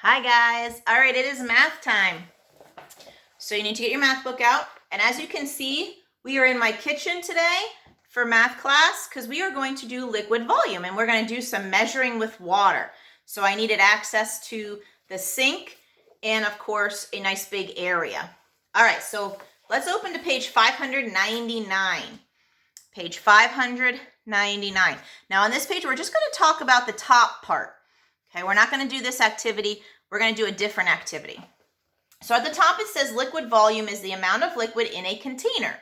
Hi guys. All right, it is math time. So you need to get your math book out. And as you can see, we are in my kitchen today for math class because we are going to do liquid volume and we're going to do some measuring with water. So I needed access to the sink and of course a nice big area. All right, so let's open to page 599. Page 599. Now on this page, we're just going to talk about the top part. Okay, we're not going to do this activity. We're going to do a different activity. So at the top it says liquid volume is the amount of liquid in a container.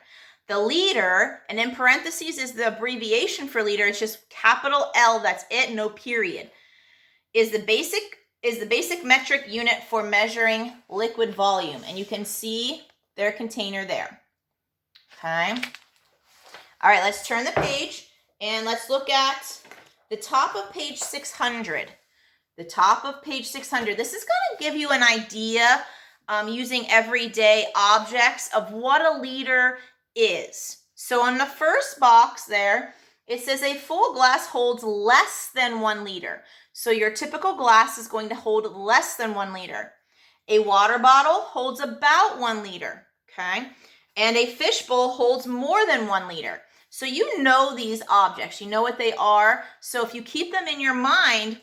The liter, and in parentheses is the abbreviation for liter, it's just capital L, that's it, no period, is the basic metric unit for measuring liquid volume. And you can see their container there. Okay. All right, let's turn the page and let's look at the top of page 600. The top of page 600. This is going to give you an idea using everyday objects of what a liter is. So on the first box there, it says a full glass holds less than 1 liter. So your typical glass is going to hold less than 1 liter. A water bottle holds about 1 liter, okay? And a fishbowl holds more than 1 liter. So you know these objects, you know what they are. So if you keep them in your mind,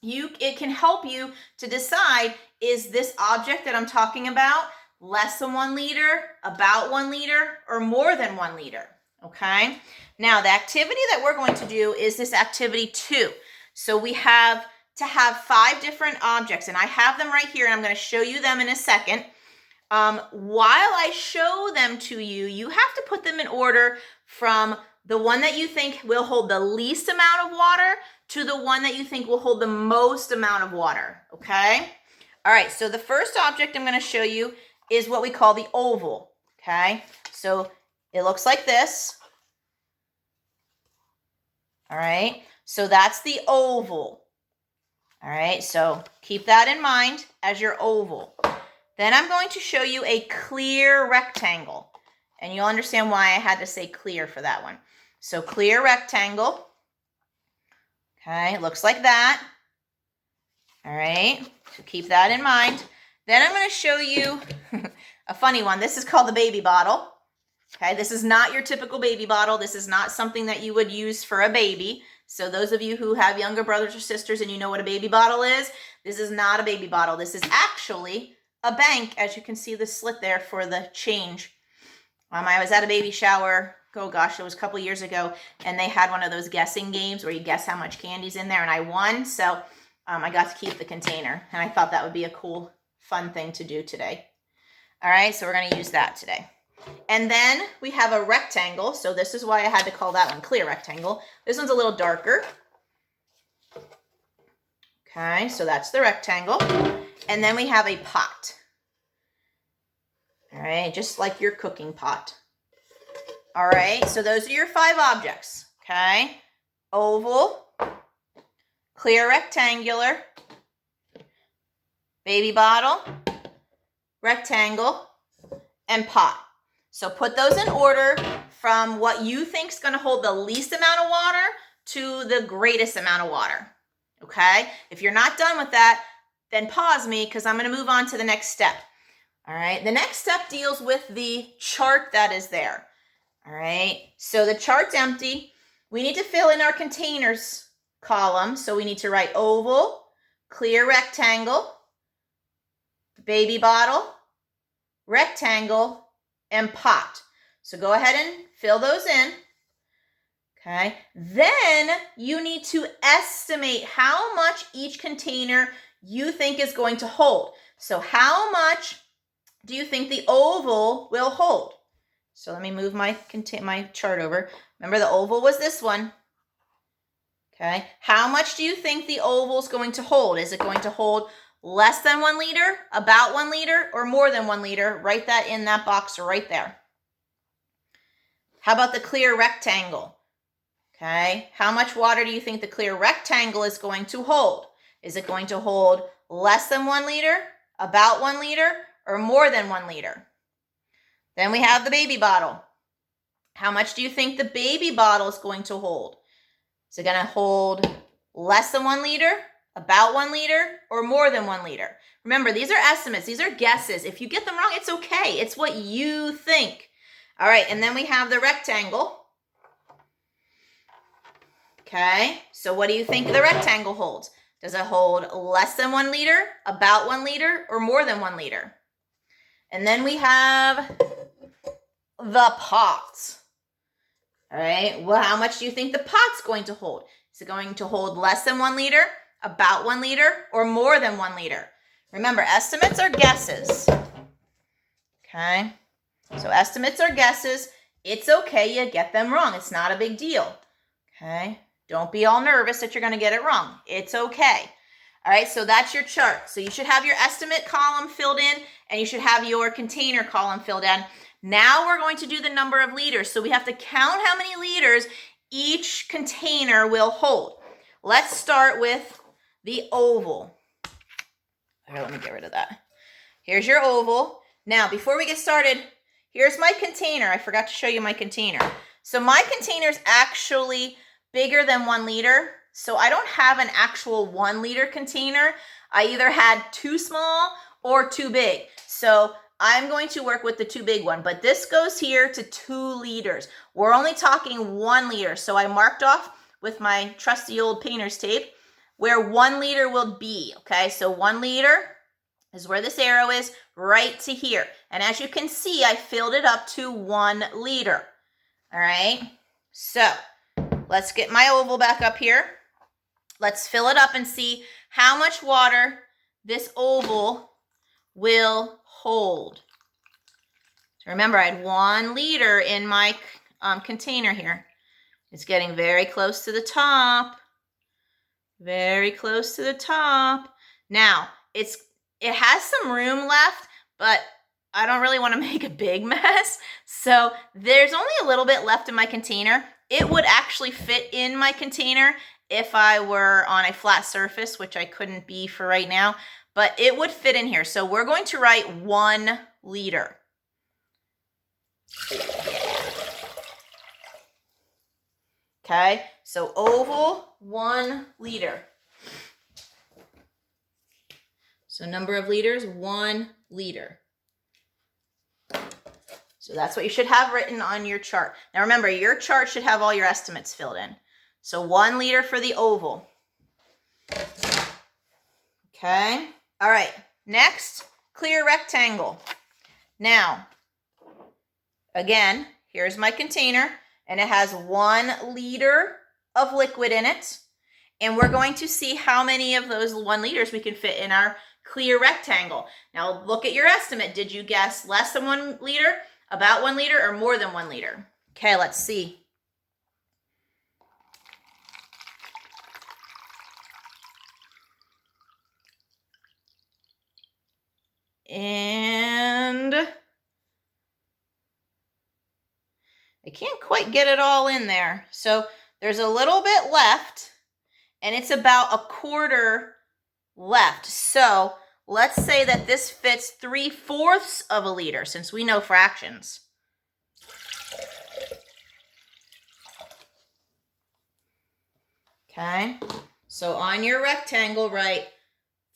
it can help you to decide, is this object that I'm talking about less than 1 liter, about 1 liter, or more than 1 liter, okay? Now, the activity that we're going to do is this activity 2. So we have to have 5 different objects, and I have them right here, and I'm going to show you them in a second. While I show them to you, you have to put them in order from the one that you think will hold the least amount of water to the one that you think will hold the most amount of water, okay? All right, so the first object I'm going to show you is what we call the oval, okay? So it looks like this. All right, so that's the oval. All right, so keep that in mind as your oval. Then I'm going to show you a clear rectangle, and you'll understand why I had to say clear for that one. So clear rectangle. Okay, it looks like that. All right, so keep that in mind. Then I'm going to show you a funny one. This is called the baby bottle. Okay, this is not your typical baby bottle. This is not something that you would use for a baby. So those of you who have younger brothers or sisters and you know what a baby bottle is, this is not a baby bottle. This is actually a bank, as you can see the slit there for the change. I was at a baby shower, oh gosh, it was a couple years ago, and they had one of those guessing games where you guess how much candy's in there, and I won, so I got to keep the container, and I thought that would be a cool, fun thing to do today. All right, so we're going to use that today. And then we have a rectangle, so this is why I had to call that one clear rectangle. This one's a little darker. Okay, so that's the rectangle. And then we have a pot. All right, just like your cooking pot. All right, so those are your 5 objects, okay? Oval, clear rectangular, baby bottle, rectangle, and pot. So put those in order from what you think is going to hold the least amount of water to the greatest amount of water, okay? If you're not done with that, then pause me because I'm going to move on to the next step. All right, the next step deals with the chart that is there. All right, so the chart's empty. We need to fill in our containers column. So we need to write oval, clear rectangle, baby bottle, rectangle, and pot. So go ahead and fill those in. Okay, then you need to estimate how much each container you think is going to hold. So how much do you think the oval will hold? So let me move my chart over. Remember the oval was this one. Okay, how much do you think the oval is going to hold? Is it going to hold less than 1 liter, about 1 liter, or more than 1 liter? Write that in that box right there. How about the clear rectangle? Okay, how much water do you think the clear rectangle is going to hold? Is it going to hold less than 1 liter, about 1 liter, or more than 1 liter? Then we have the baby bottle. How much do you think the baby bottle is going to hold? Is it going to hold less than 1 liter, about 1 liter, or more than 1 liter. Remember, these are estimates. These are guesses. If you get them wrong, it's okay. It's what you think. All right, and then we have the rectangle. Okay, so what do you think the rectangle holds? Does it hold less than 1 liter, about 1 liter, or more than 1 liter? And then we have the pot. All right, well, how much do you think the pot's going to hold? Is it going to hold less than 1 liter, about 1 liter, or more than 1 liter? Remember, estimates are guesses. Okay, so estimates are guesses. It's okay you get them wrong. It's not a big deal. Okay, don't be all nervous that you're going to get it wrong. It's okay. All right, so that's your chart. So you should have your estimate column filled in, and you should have your container column filled in. Now we're going to do the number of liters. So we have to count how many liters each container will hold. Let's start with the oval. Here, let me get rid of that. Here's your oval. Now, before we get started, here's my container. I forgot to show you my container. So my container is actually bigger than 1 liter. So I don't have an actual 1 liter container. I either had too small or too big. So I'm going to work with the too big one, but this goes here to 2 liters. We're only talking 1 liter. So I marked off with my trusty old painter's tape where 1 liter will be, okay? So 1 liter is where this arrow is, right to here. And as you can see, I filled it up to 1 liter, all right? So let's get my oval back up here. Let's fill it up and see how much water this oval will hold. So remember, I had 1 liter in my container here. It's getting very close to the top. Very close to the top. Now, it has some room left, but I don't really want to make a big mess. So there's only a little bit left in my container. It would actually fit in my container if I were on a flat surface, which I couldn't be for right now, but it would fit in here. So we're going to write 1 liter. Okay, so oval, 1 liter. So number of liters, 1 liter. So that's what you should have written on your chart. Now remember, your chart should have all your estimates filled in. So 1 liter for the oval. Okay, all right, next, clear rectangle. Now, again, here's my container, and it has 1 liter of liquid in it. And we're going to see how many of those 1 liters we can fit in our clear rectangle. Now look at your estimate. Did you guess less than 1 liter, about 1 liter, or more than 1 liter? Okay, let's see. And I can't quite get it all in there. So there's a little bit left, and it's about 1/4 left. So let's say that this fits 3/4 of a liter, since we know fractions. Okay, so on your rectangle, write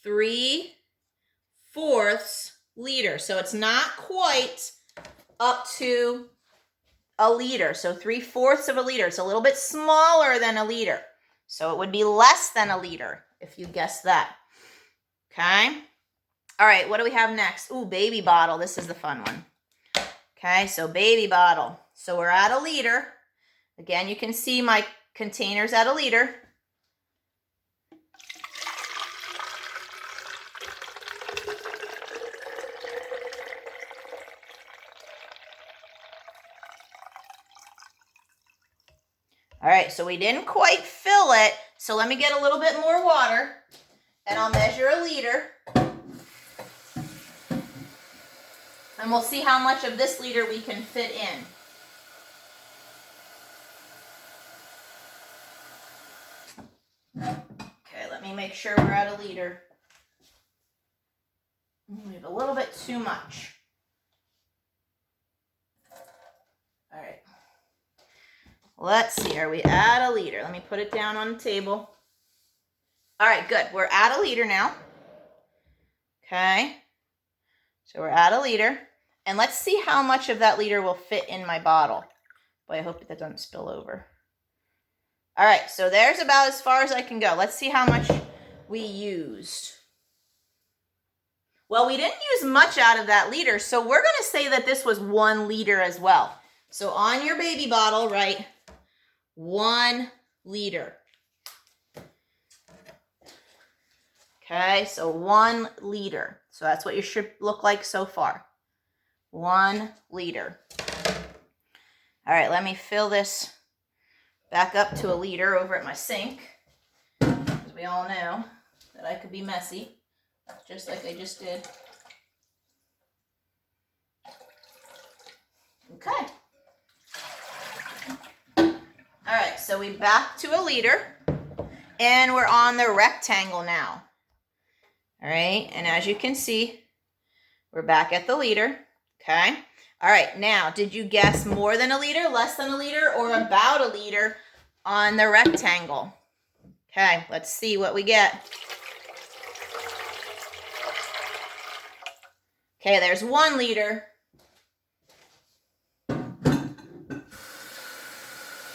3/4 liter. So it's not quite up to a liter. So 3/4 of a liter. It's a little bit smaller than a liter. So it would be less than a liter if you guessed that. Okay. All right, what do we have next? Ooh, baby bottle. This is the fun one. Okay, so baby bottle. So we're at a liter. Again, you can see my container's at a liter. All right, so we didn't quite fill it. So let me get a little bit more water, and I'll measure a liter. And we'll see how much of this liter we can fit in. Okay, let me make sure we're at a liter. We have a little bit too much. All right. Let's see, are we at a liter? Let me put it down on the table. All right, good. We're at 1 liter now. Okay. So we're at 1 liter. And let's see how much of that liter will fit in my bottle. Boy, I hope that doesn't spill over. All right, so there's about as far as I can go. Let's see how much we used. Well, we didn't use much out of that liter, so we're going to say that this was 1 liter as well. So on your baby bottle, write 1 liter. Okay, so 1 liter. So that's what you should look like so far. 1 liter. All right, let me fill this back up to 1 liter over at my sink, because we all know that I could be messy, just like I just did. Okay. All right, so we back to 1 liter, and we're on the rectangle now. All right, and as you can see, we're back at the liter. Okay. All right, now, did you guess more than 1 liter, less than 1 liter, or about 1 liter on the rectangle? Okay, let's see what we get. Okay, there's 1 liter.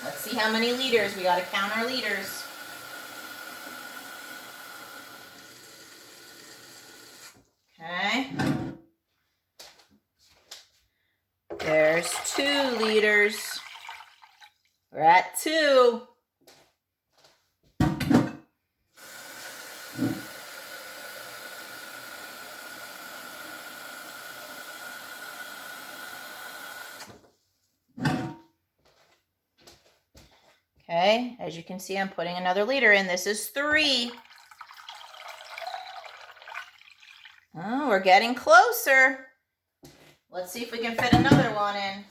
Let's see how many liters. We got to count our liters. Okay. There's 2 liters. We're at 2. Okay, as you can see, I'm putting another liter in. This is 3. Oh, we're getting closer. Let's see if we can fit another one in.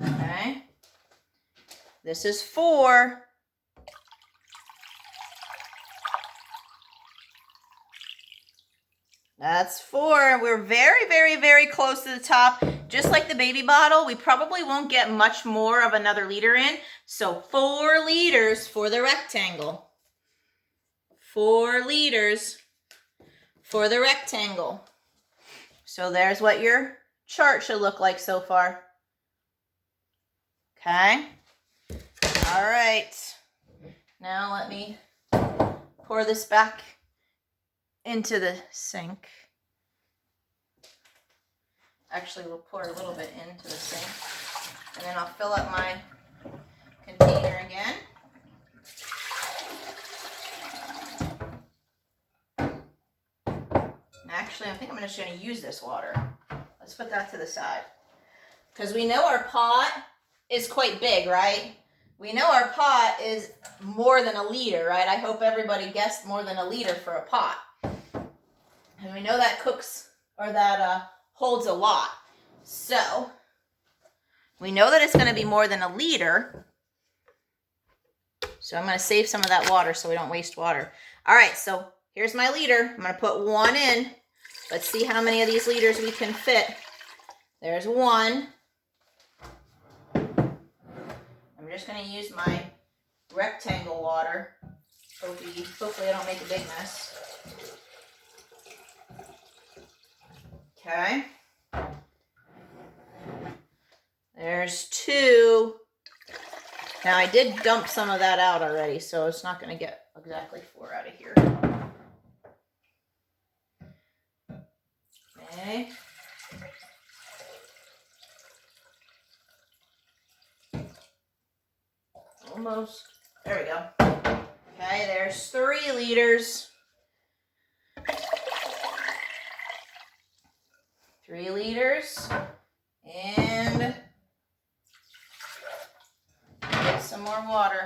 Okay. This is 4. That's 4. We're very, very, very close to the top. Just like the baby bottle, we probably won't get much more of another liter in. So 4 liters for the rectangle. 4 liters for the rectangle. So there's what your chart should look like so far. Okay. All right. Now let me pour this back into the sink. Actually, we'll pour a little bit into the sink, and then I'll fill up my container again. Actually, I think I'm just going to use this water. Let's put that to the side, because we know our pot is quite big, right? We know our pot is more than 1 liter, right? I hope everybody guessed more than 1 liter for a pot. And we know that cooks, or that holds a lot. So we know that it's going to be more than 1 liter. So I'm going to save some of that water so we don't waste water. All right, so here's my liter. I'm going to put 1 in. Let's see how many of these liters we can fit. There's 1. I'm just going to use my rectangle water. Hopefully I don't make a big mess. Okay. There's 2. Now I did dump some of that out already, so it's not going to get exactly 4 out of here. Okay. Almost. There we go. Okay, there's 3 liters. 3 liters. And get some more water.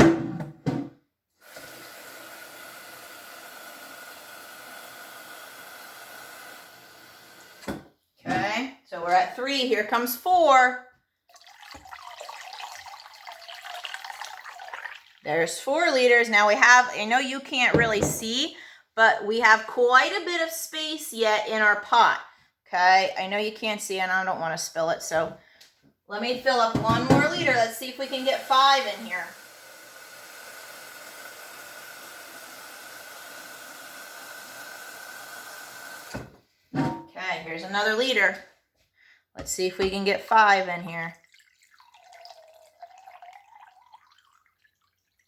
Okay, so we're at 3. Here comes 4. There's 4 liters. Now we have, I know you can't really see, but we have quite a bit of space yet in our pot. Okay, I know you can't see and I don't want to spill it, so let me fill up 1 more liter. Let's see if we can get 5 in here. Okay, here's another liter. Let's see if we can get 5 in here.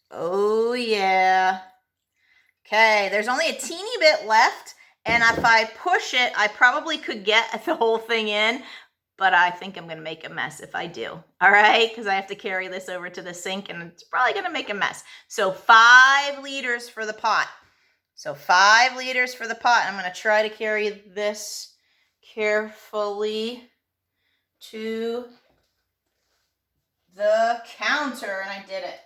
Oh yeah. Okay, there's only a teeny bit left, and if I push it, I probably could get the whole thing in, but I think I'm gonna make a mess if I do. All right, because I have to carry this over to the sink, and it's probably gonna make a mess. So 5 liters for the pot. So 5 liters for the pot. I'm gonna try to carry this carefully to the counter, and I did it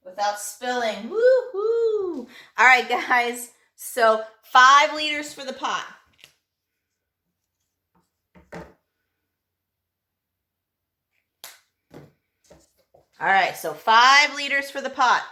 without spilling. Woo-hoo! All right, guys. So 5 liters for the pot. All right, so 5 liters for the pot.